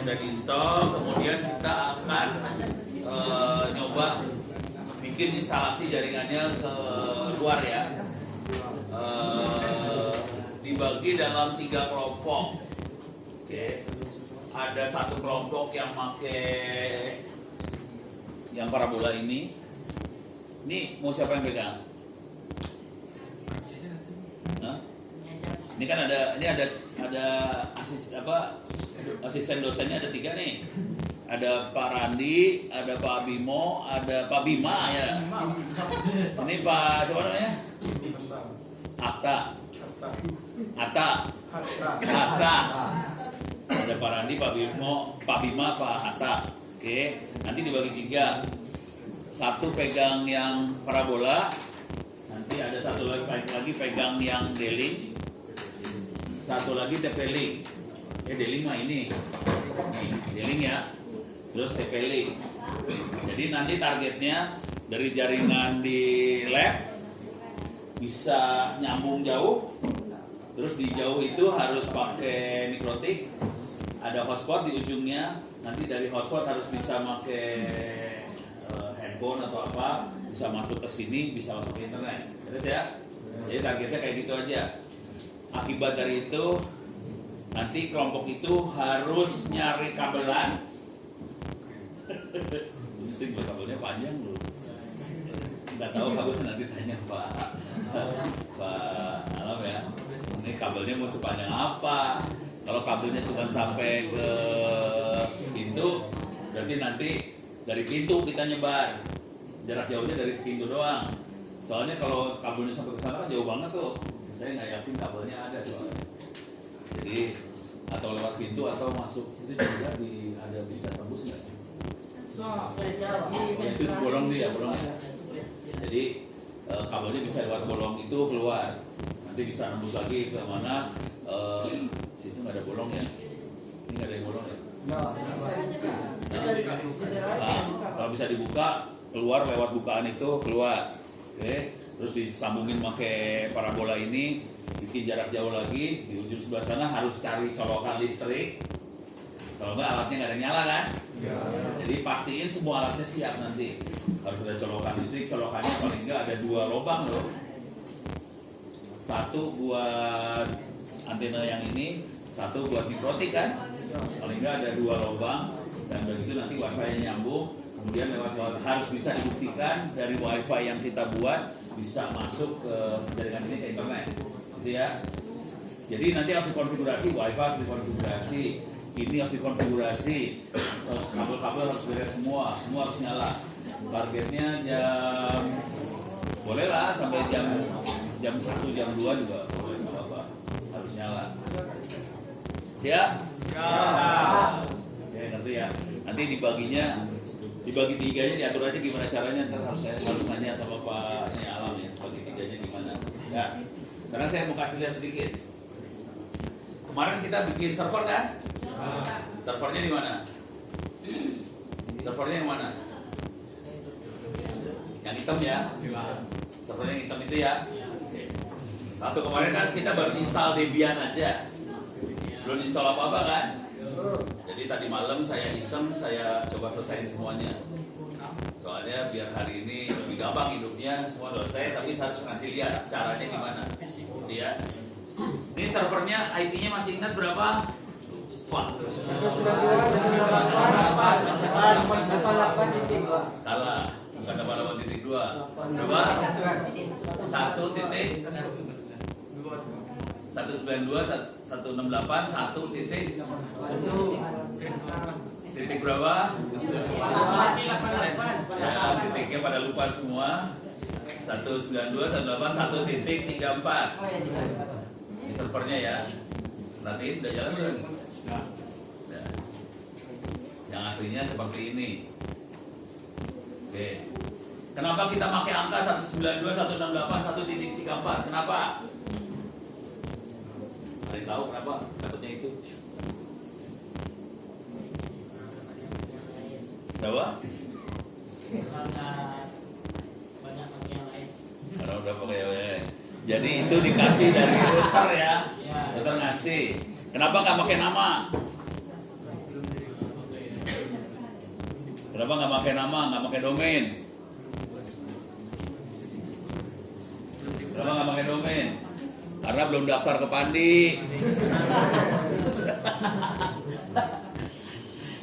yang udah diinstal, kemudian kita akan nyoba bikin instalasi jaringannya ke luar ya. Dibagi dalam 3 kelompok. Oke. Ada satu kelompok yang pakai yang parabola ini. Ini mau siapa yang pegang? Hah? Ini kan ada asisten dosennya ada 3 nih. Ada Pak Randi, ada Pak Bimo, ada Pak Bima ya. Ini Pak siapa namanya? Atta. Ada Pak Randi, Pak Bimo, Pak Bima, Pak Atta. Oke, nanti dibagi 3. Satu pegang yang parabola, nanti ada satu lagi pegang yang D-Link, satu lagi TP-Link. D-Link mah ini D-Link ya. Terus TP-Link. Jadi nanti targetnya dari jaringan di lab bisa nyambung jauh. Terus di jauh itu harus pakai mikrotik. Ada hotspot di ujungnya. Nanti dari hotspot harus bisa pakai handphone atau apa, bisa masuk ke sini, bisa masuk ke internet. Terus ya. Jadi targetnya kayak gitu aja. Akibat dari itu nanti kelompok itu harus nyari kabelan. Pusing loh, kabelnya panjang loh. Nggak tahu kabelnya, nanti tanya Pak Alam ya. Ini kabelnya mau sepanjang apa? Kalau kabelnya cuma sampai ke pintu, berarti nanti dari pintu kita nyebar. Jarak jauhnya dari pintu doang. Soalnya kalau kabelnya sampai ke sana kan jauh banget tuh. Saya nggak yakin kabelnya ada soalnya. Jadi atau lewat pintu atau masuk itu juga ada bisa tembus nggak sih? Itu bolong dia, bolongnya. Jadi kabelnya bisa lewat bolong itu keluar. Nanti bisa nembus lagi ke mana? Situ nggak ada bolong ya? Ini nggak ada yang bolong ya? Kalau bisa dibuka, keluar lewat bukaan itu keluar. Oke. Terus disambungin pakai parabola ini, bikin jarak jauh lagi. Di ujung sebelah sana harus cari colokan listrik. Kalau nggak alatnya nggak ada nyala kan? Ya. Jadi pastiin semua alatnya siap nanti. Harus ada colokan listrik, colokannya paling nggak ada 2 lubang loh. Satu buat antena yang ini, satu buat mikrotik kan? Paling nggak ada 2 lubang. Dan begitu nanti wifi-nya nyambung. Kemudian lewat harus bisa dibuktikan dari wifi yang kita buat bisa masuk ke jaringan ini ke internet. Gitu ya. Jadi nanti harus dikonfigurasi, wifi harus dikonfigurasi. Ini harus dikonfigurasi, terus kabel-kabel harus beres semua harus nyala. Targetnya boleh lah sampai jam 1, jam 2 juga boleh, nggak apa-apa, harus nyala. Siap? Siap. Ya, ngerti ya. Nanti dibagi 3-nya, diatur aja gimana caranya. Ntar harus nanya sama Pak Alam ya, bagi 3-nya gimana. Ya. Sekarang saya mau kasih lihat sedikit. Kemarin kita bikin server kan? Servernya di mana? Servernya yang mana? Yang hitam ya? Servernya yang hitam itu ya? Waktu kemarin kan kita baru install Debian aja, belum install apa-apa kan? Jadi tadi malam saya iseng, saya coba selesaiin semuanya. Soalnya biar hari ini lebih gampang hidupnya, semua selesai, tapi saya harus ngasih lihat caranya gimana. Gitu ya. Ini servernya IP-nya masih ingat berapa? Wah. Salah. Bukan 88.2. Berapa? 1.192.168 titik. Titik berapa? Ya, titiknya pada lupa semua. 192.168.1.34. Ini servernya ya. Perhatiin udah jalan belum? Nah. Yang aslinya seperti ini. Oke. Kenapa kita pakai angka 192.168.1.34? Kenapa? Ada yang tahu kenapa dapatnya itu? Berapa? Karena udah pakai yang lain. Jadi itu dikasih dari router ya. Router ngasih. Kenapa nggak pakai nama? Kenapa nggak pakai nama, nggak pakai domain? Kenapa nggak pakai domain? Karena belum daftar ke Pandi.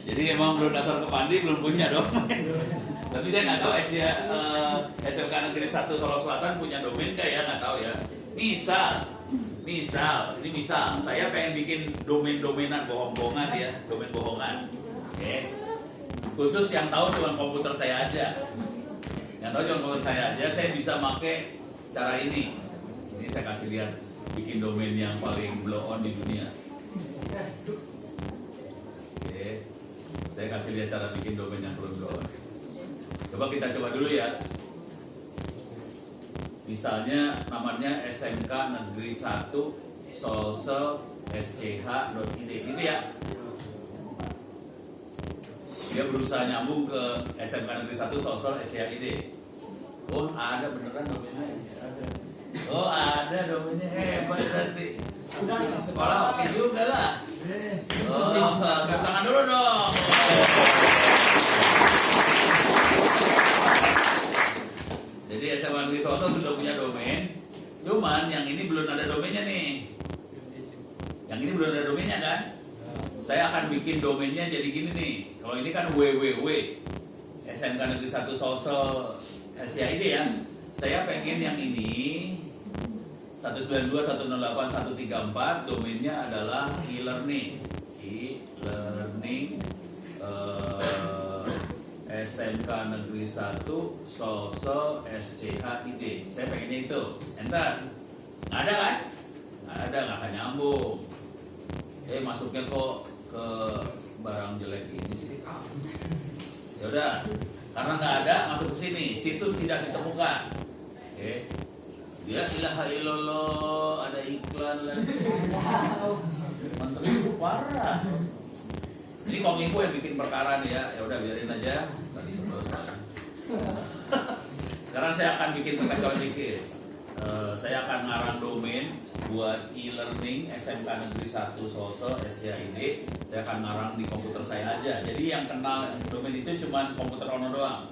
Jadi emang belum daftar ke Pandi, belum punya domain. Tapi saya nggak tahu SMK Negeri 1 Solo Selatan punya domain nggak ya, nggak tahu ya. Misal, ini misal, saya pengen bikin domain-domainan bohong-bohongan ya, domain bohongan. Oke. Khusus yang tahu cuma komputer saya aja. Yang tahu cuma komputer saya aja, saya bisa pakai cara ini. Ini saya kasih lihat, bikin domain yang paling blow on di dunia. Oke. Saya kasih lihat cara bikin domain yang paling blow on. Coba kita coba dulu ya. Misalnya namanya SMK Negeri 1 Solsel SCH.id gitu ya. Dia berusaha nyambung ke SMK Negeri 1 Solsel SCH.id. Oh ada beneran domainnya. Oh ada domainnya, hebat berarti. Sekolah oke juga lah. Oh angkat tangan dulu dong. Jadi SMK Negeri Solsel sudah punya domain, cuman yang ini belum ada domainnya nih. Yang ini belum ada domainnya kan? Saya akan bikin domainnya jadi gini nih. Kalau ini kan www SMK Negeri 1 Solsel SCH.id ya. Saya pengen yang ini 192.108.134 domainnya adalah e-learning. SMK Negeri 1 Solsel SCH.id. Saya pengennya itu. Enter. Nggak ada kan? Nggak ada, nggak akan nyambung. Masuknya kok ke barang jelek ini sih. Ya udah. Karena nggak ada, masuk ke sini. Situs tidak ditemukan. Oke. Dia ilaha illallah, ada iklan lagi. Mantap itu parah. Ini Kominfo yang bikin perkara nih ya. Ya udah biarin aja. Tadi sebelum saya. Sekarang saya akan bikin kekacauan dikit. Saya akan ngarang domain buat e-learning SMK Negeri 1 Solsel SCH.id. Saya akan ngarang di komputer saya aja. Jadi yang kenal domain itu cuma komputer Ono doang.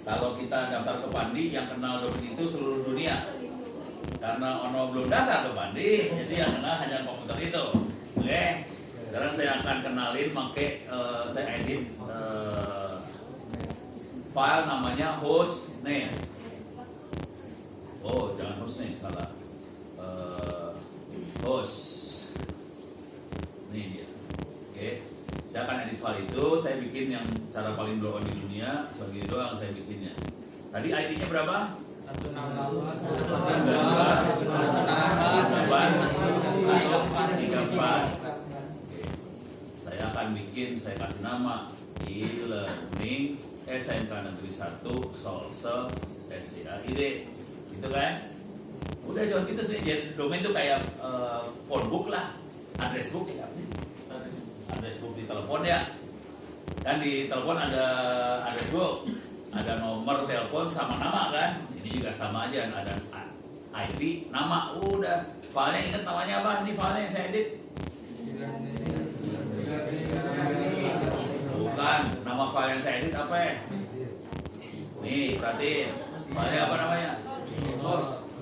Kalau kita daftar ke Pandi, yang kenal domain itu seluruh dunia. Karena Ono belum daftar ke Pandi, jadi yang kenal hanya komputer itu. Oke. Sekarang saya akan kenalin pakai saya edit file namanya hostname. Oh, jangan hostname, salah. Host. Ini dia. Oke. Saya akan edit file itu, saya bikin yang cara paling blow on di dunia, begini doang saya bikinnya. Tadi ID-nya berapa? 168. Saya akan bikin, saya kasih nama e-learning SMK Negeri 1 Solsel SCH.id. Gitu kan? Udah jangan gitu sih. Jadi domain itu kayak phone book lah, address book ya. Address book di telepon ya. Kan di telepon ada address book, ada nomor telepon sama nama kan. Ini juga sama aja, ada IP, nama. Udah. Filenya ingat namanya apa? Ini filenya yang saya edit. Bukan, nama file yang saya edit apa ya? Nih, perhatiin. Filenya apa namanya?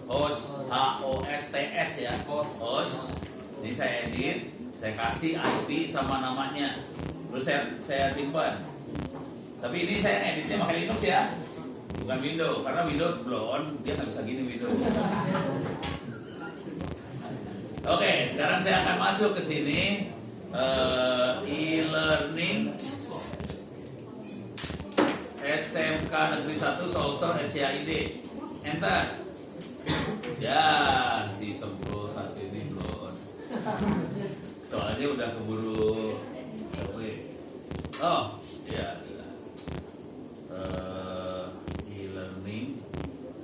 Host, HOSTS ya. Host. Ini saya edit, saya kasih IP sama namanya. Terus saya simpan. Tapi ini saya editnya pakai Linux ya, bukan Windows. Karena Windows blow on, dia nggak bisa gini Windows. Oke, sekarang saya akan masuk ke sini. E-learning SMK Negeri 1 Solsel SCH.id. Enter. Ya, si sempro saat ini belum. Soalnya udah keburu. Oh, ya. E-learning.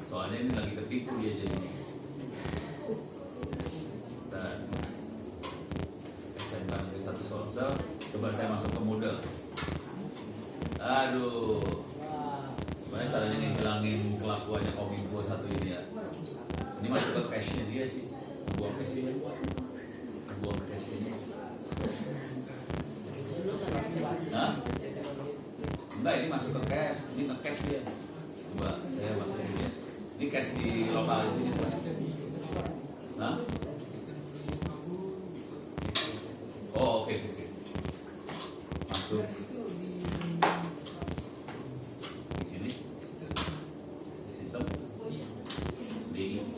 Soalnya ini lagi ketipu dia jadi. Dan SMK Negeri 1 Solsel. Coba saya masuk ke model. Aduh. Gimana caranya ngilangin kelakuannya Kominfo satu ini ya? Ini masuk ke cache-nya dia sih. Buang cache-nya. Buang cache-nya. Hah? Enggak, ini masuk ke cash. Ini nge-cash dia. Coba saya masukin dia. Ini cash di lokal di sini. Hah? Oh, oke. Masuk. Di sini. Di sistem. Di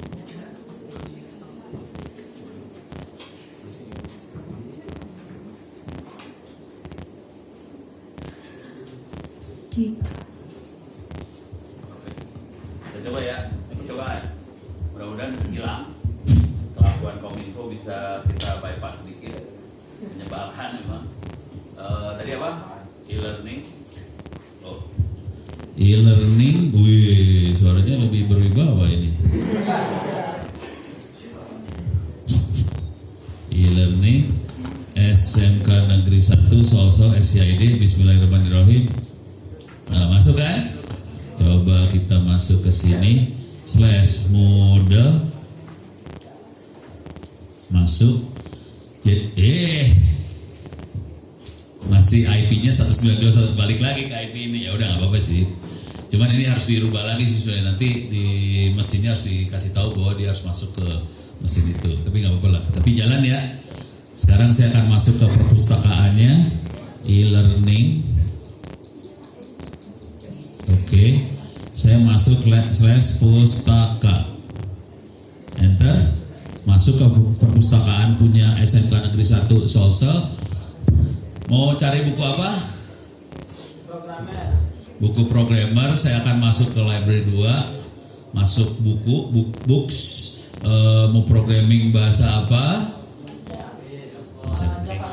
kita coba ya, kita coba ya. Mudah-mudahan hilang. Kelakuan Kominfo bisa kita bypass sedikit. Menyebalkan memang. Tadi apa? E-learning. Oh. E-learning, wih, suaranya lebih berwibawa ini. E-learning, SMK Negeri 1, soal-soal SCID, Bismillahirrahmanirrahim. Nah, masuk kan? Coba kita masuk ke sini, /mode, masuk. Masih IP-nya 192, balik lagi ke IP ini. Ya udah nggak apa-apa sih. Cuman ini harus dirubah lagi sih sebenarnya, nanti di mesinnya harus dikasih tahu bahwa dia harus masuk ke mesin itu. Tapi nggak apa-apa lah. Tapi jalan ya. Sekarang saya akan masuk ke perpustakaannya, e-learning. Oke. Saya masuk /pustaka. Enter. Masuk ke perpustakaan punya SMK Negeri 1 Sulsel. Mau cari buku apa? Buku programmer. Saya akan masuk ke library 2. Masuk buku, books. Mau programming bahasa apa? Bahasa Inggris.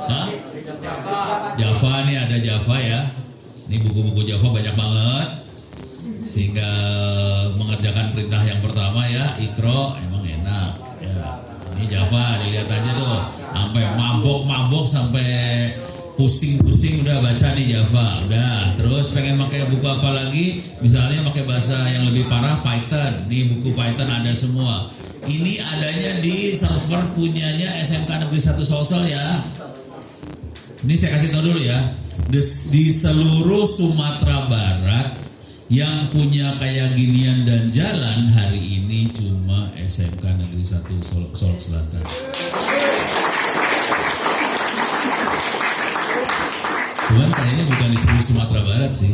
Hah? Java nih, ada Java ya. Ini buku-buku Java banyak banget. Sehingga mengerjakan perintah yang pertama ya, ikro, emang enak ya. Ini Java, dilihat aja tuh, sampai mabok sampai pusing udah baca nih Java, udah. Terus pengen pakai buku apa lagi? Misalnya pakai bahasa yang lebih parah, Python. Nih buku Python ada semua. Ini adanya di server punyanya SMK Negeri 1 Sulsel ya. Ini saya kasih tahu dulu ya. Di seluruh Sumatera Barat yang punya kayak ginian dan jalan hari ini cuma SMK Negeri 1 Solok Selatan. Cuman kayaknya bukan di seluruh Sumatera Barat sih.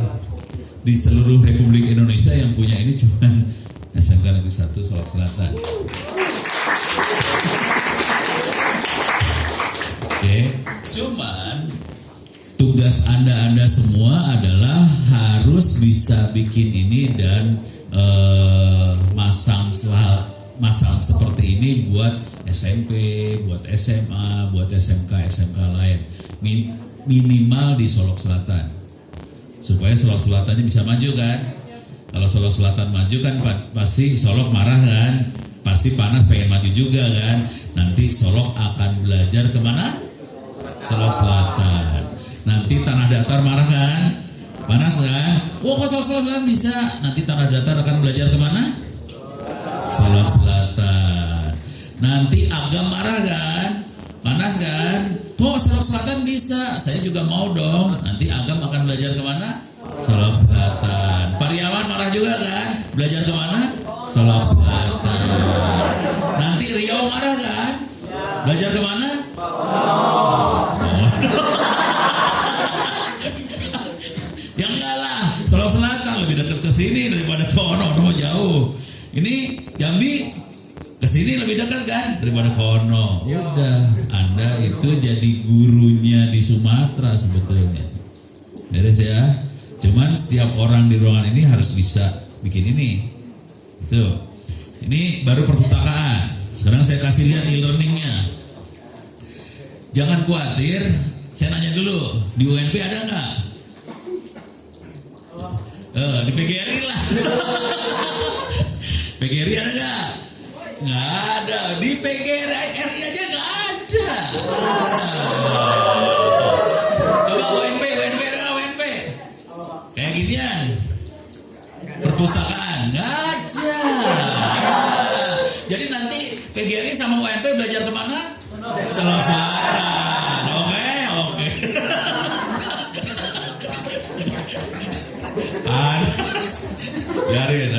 Di seluruh Republik Indonesia yang punya ini cuma SMK Negeri 1 Solok Selatan. Oke, cuman tugas Anda semua adalah harus bisa bikin ini dan masang seperti ini buat SMP, buat SMA, buat SMK lain. Minimal di Solok Selatan. Supaya Solok Selatannya bisa maju kan. Kalau Solok Selatan maju kan pasti Solok marah kan. Pasti panas pengen maju juga kan. Nanti Solok akan belajar kemana? Solok Selatan. Nanti Tanah Datar marah kan? Panas kan? Wah kok Solok Selatan bisa? Nanti Tanah Datar akan belajar kemana? Solok Selatan. Nanti Agam marah kan? Panas kan? Kok Solok Selatan bisa? Saya juga mau dong. Nanti Agam akan belajar kemana? Solok Selatan. Pariaman marah juga kan? Belajar kemana? Solok Selatan. Nanti Riau marah kan? Belajar kemana? Ya enggak lah, Solok Selatan lebih dekat ke sini daripada ke Ono jauh. Ini Jambi ke sini lebih dekat kan daripada ke Ono. Udah, Anda itu jadi gurunya di Sumatera sebetulnya. Beres ya. Cuman setiap orang di ruangan ini harus bisa bikin ini. Itu. Ini baru perpustakaan. Sekarang saya kasih lihat e-learningnya. Jangan khawatir. Saya nanya dulu, di UNP ada nggak? Di PGRI lah. PGRI ada nggak? Nggak ada. Di PGRI aja nggak ada. Coba UNP ada UNP. Kayak ginian. Perpustakaan nggak ada. Jadi nanti PGRI sama UNP belajar kemana? Solok Selatan. Oke.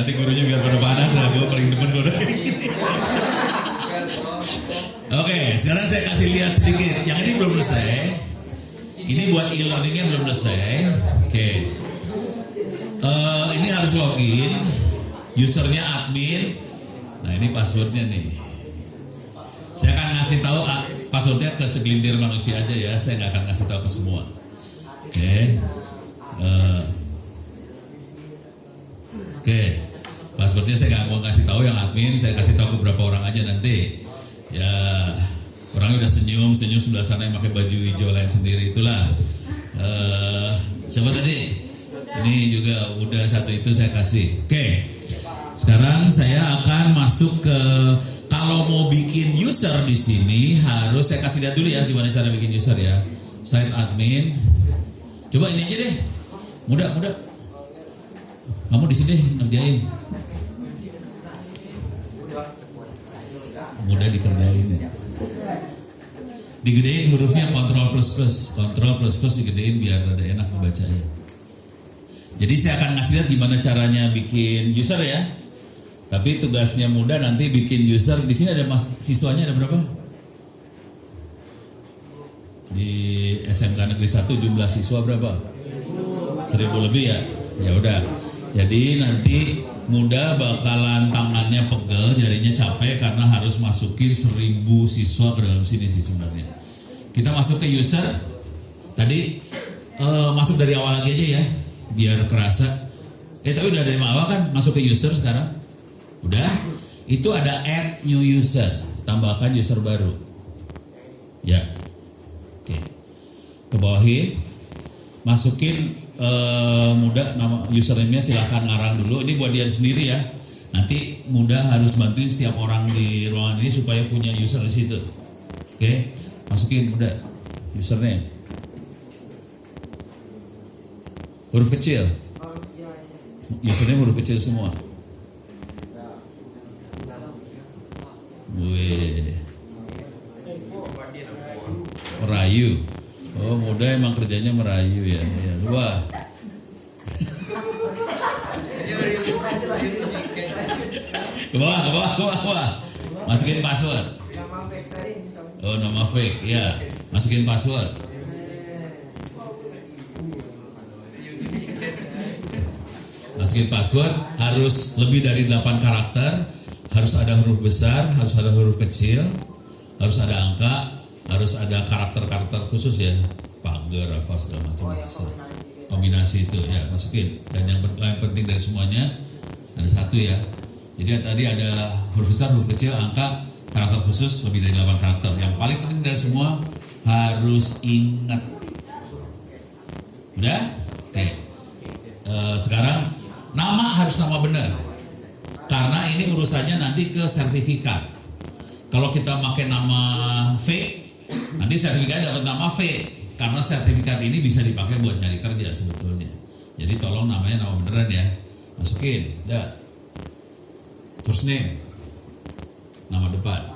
nanti gurunya biar pada panas ya, gue paling demen kalau udah kayak gini. Oke, sekarang saya kasih lihat sedikit. Yang ini belum selesai. Ini buat e-learningnya belum selesai. Oke. Ini harus login. Usernya admin. Nah ini passwordnya nih. Saya akan ngasih tahu passwordnya ke segelintir manusia aja ya. Saya nggak akan ngasih tahu ke semua. Oke. Oke. Passwordnya saya nggak mau ngasih tahu yang admin. Saya kasih tahu ke beberapa orang aja nanti. Ya, orangnya udah senyum sebelah sana yang pakai baju hijau lain sendiri itulah. Siapa tadi? Ini juga udah satu itu saya kasih. Oke. Sekarang saya akan masuk ke kalau mau bikin user di sini harus saya kasih lihat dulu ya gimana cara bikin user ya. Site admin. Coba ini aja deh. Mudah. Kamu di sini ngerjain. Mudah dikerjain ya. Digedein hurufnya Ctrl++. Ctrl++ digedein biar ada enak membacanya. Jadi saya akan ngasih lihat gimana caranya bikin user ya. Tapi tugasnya mudah nanti bikin user. Di sini ada siswanya ada berapa? Di SMK Negeri 1 jumlah siswa berapa? 1000 lebih ya. Ya udah. Jadi nanti mudah bakalan tangannya pegel, jarinya capek karena harus masukin 1000 siswa ke dalam sini sih sebenarnya. Kita masuk ke user. Tadi masuk dari awal lagi aja ya, biar kerasa. Tapi udah dari awal kan masuk ke user sekarang. Udah. Itu ada add new user, tambahkan user baru. Ya. Oke. Ke bawahin. Masukin mudah nama username-nya silahkan ngarang dulu. Ini buat dia sendiri ya. Nanti mudah harus bantuin setiap orang di ruangan ini supaya punya user di situ. Oke, masukin mudah username. Huruf kecil. Username huruf kecil semua. Wih. Merayu. Oh mudah emang kerjanya merayu ya. Ya wah. Ke bawah. Masukin password. Oh nama fake ya. Masukin password. Masukin password harus lebih dari 8 karakter. Harus ada huruf besar, harus ada huruf kecil, harus ada angka, harus ada karakter-karakter khusus ya, pagar apa segala macam. Kombinasi itu ya masukin. Dan yang penting dari semuanya ada satu ya. Jadi tadi ada huruf besar, huruf kecil, angka, karakter khusus lebih dari 8 karakter. Yang paling penting dari semua harus ingat. Udah? Oke. Sekarang nama harus nama benar. Karena ini urusannya nanti ke sertifikat. Kalau kita pakai nama fake, nanti sertifikat dapat nama fake. Karena sertifikat ini bisa dipakai buat nyari kerja sebetulnya. Jadi tolong namanya nama beneran ya. Masukin, dah. First name, nama depan.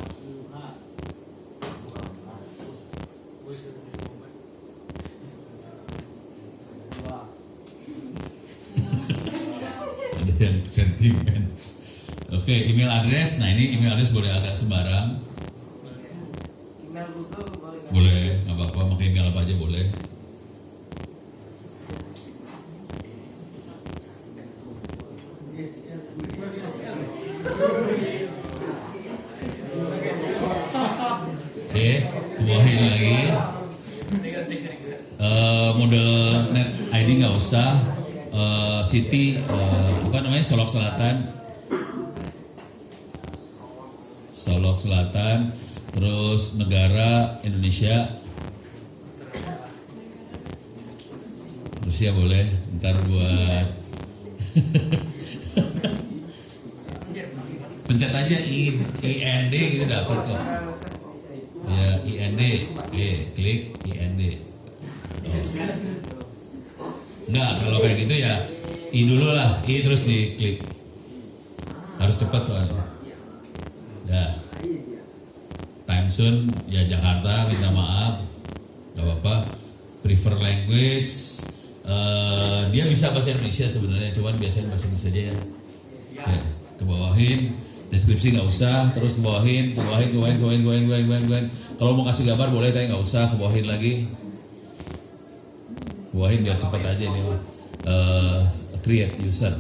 Ada yang sentimen. Oke, email address. Nah ini email address boleh agak sembarang. Boleh, nggak apa-apa. Pakai email apa aja boleh. Oke, tuahin lagi. Model net ID nggak usah. City apa namanya? Solok Selatan, terus negara Indonesia, Rusia boleh, ntar buat pencet aja IND gitu dapat kok. Ya IND, klik IND. Enggak, kalau kayak gitu ya I dulu lah, I terus diklik. Harus cepat soalnya. Ya. Time zone ya Jakarta, minta maaf, nggak apa-apa. Prefer language, dia bisa bahasa Indonesia sebenarnya, cuman biasanya bahasa Indonesia aja ya. Oke, ke bawahin, deskripsi nggak usah, terus ke bawahin. Kalau mau kasih gambar boleh, tapi nggak usah, ke bawahin lagi. Ke bawahin biar cepat aja ini. Create user.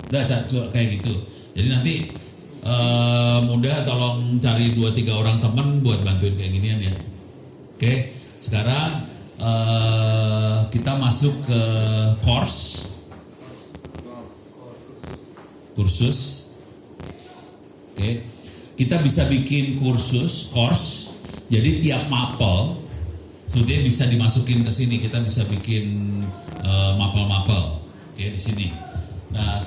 Udah kayak gitu. Jadi nanti mudah, tolong cari 2-3 orang teman buat bantuin kayak ginian ya. Oke, sekarang kita masuk ke kursus. Oke, kita bisa bikin course. Jadi tiap mapel sebetulnya bisa dimasukin ke sini. Kita bisa bikin mapel. Oke, di sini. Nah,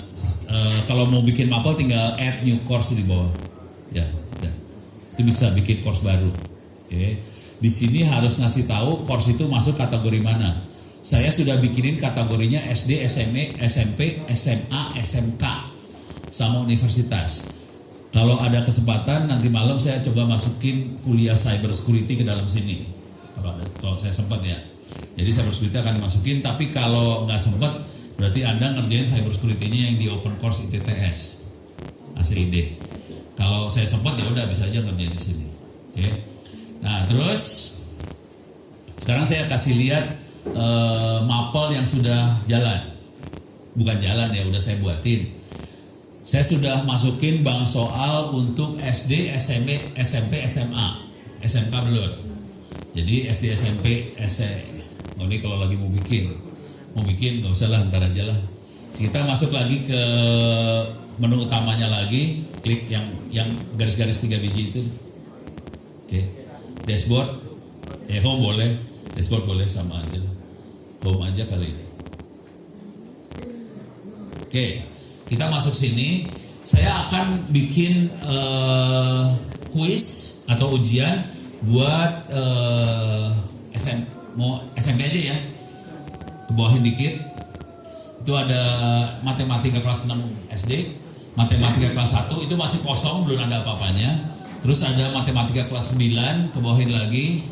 kalau mau bikin mapel tinggal add new course di bawah. Ya, udah. Itu bisa bikin course baru. Oke. Di sini harus ngasih tahu course itu masuk kategori mana. Saya sudah bikinin kategorinya SD, SMP, SMA, SMK, sama universitas. Kalau ada kesempatan nanti malam saya coba masukin kuliah cyber security ke dalam sini. Kalau saya sempat ya. Jadi cyber security akan dimasukin. Tapi kalau nggak sempat, berarti Anda ngerjain cyber security-nya yang di open course ITTS, ACID. Kalau saya sempat ya udah bisa aja ngerjain di sini. Oke. Nah terus sekarang saya kasih lihat mapel yang sudah jalan. Bukan jalan ya, udah saya buatin. Saya sudah masukin bank soal untuk SD, SMP, SMA. SMK belum. Jadi SD, SMP, oh ini kalau lagi mau bikin nggak usah lah, ntar aja lah. Kita masuk lagi ke menu utamanya lagi, klik yang garis-garis 3 biji itu. Oke. Dashboard, home boleh, dashboard boleh, sama aja lah. Home aja kali ini. Oke, kita masuk sini. Saya akan bikin kuis atau ujian buat SMP aja ya. Kebawahin dikit. Itu ada matematika kelas 6 SD, matematika kelas 1 itu masih kosong, belum ada apa-apanya. Terus ada matematika kelas 9, kebawahin lagi.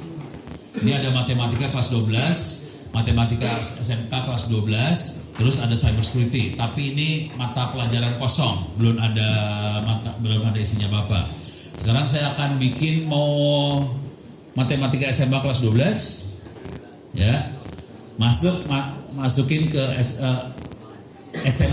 Ini ada matematika kelas 12, matematika SMK kelas 12, terus ada cyber security. Tapi ini mata pelajaran kosong, belum ada isinya apa-apa. Sekarang saya akan bikin mau matematika SMK kelas 12. Ya. Masukin ke SM